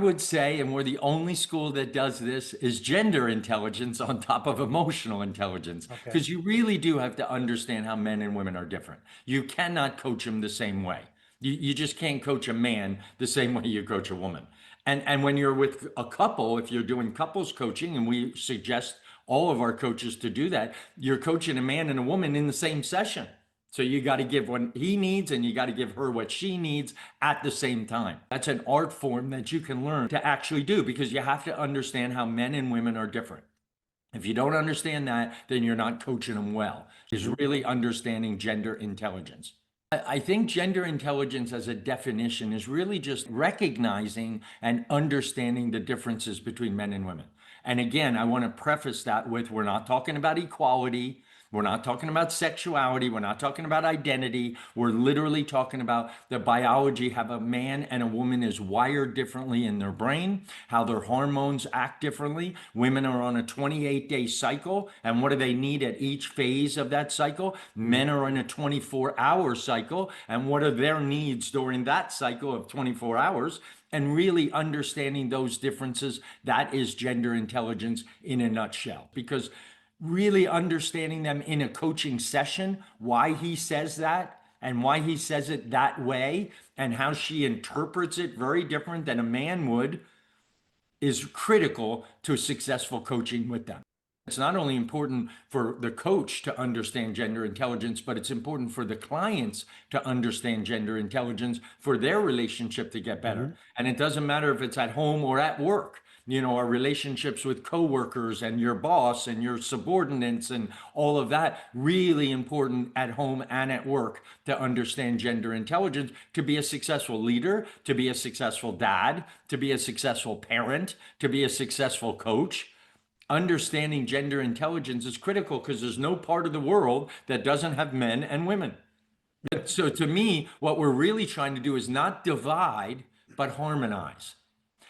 would say, and we're the only school that does this, is gender intelligence on top of emotional intelligence. Okay. Because you really do have to understand how men and women are different. You cannot coach them the same way. You just can't coach a man the same way you coach a woman. And when you're with a couple, if you're doing couples coaching, and we suggest all of our coaches to do that, you're coaching a man and a woman in the same session. So you got to give what he needs and you got to give her what she needs at the same time. That's an art form that you can learn to actually do, because you have to understand how men and women are different. If you don't understand that, then you're not coaching them well. Is really understanding gender intelligence. I think gender intelligence as a definition is really just recognizing and understanding the differences between men and women. And again, I want to preface that with, we're not talking about equality. We're not talking about sexuality. We're not talking about identity. We're literally talking about the biology, how a man and a woman is wired differently in their brain, how their hormones act differently. Women are on a 28-day cycle, and what do they need at each phase of that cycle? Men are in a 24-hour cycle, and what are their needs during that cycle of 24 hours? And really understanding those differences, that is gender intelligence in a nutshell. Because really understanding them in a coaching session, why he says that and why he says it that way, and how she interprets it very different than a man would, is critical to successful coaching with them. It's not only important for the coach to understand gender intelligence, but it's important for the clients to understand gender intelligence for their relationship to get better. And it doesn't matter if it's at home or at work. You know, our relationships with coworkers and your boss and your subordinates and all of that, really important at home and at work to understand gender intelligence, to be a successful leader, to be a successful dad, to be a successful parent, to be a successful coach. Understanding gender intelligence is critical, because there's no part of the world that doesn't have men and women. So to me, what we're really trying to do is not divide, but harmonize.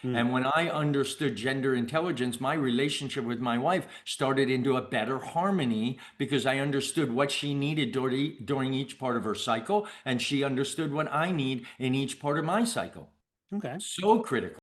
And when I understood gender intelligence, my relationship with my wife started into a better harmony, because I understood what she needed during each part of her cycle, and she understood what I need in each part of my cycle. Okay. So critical.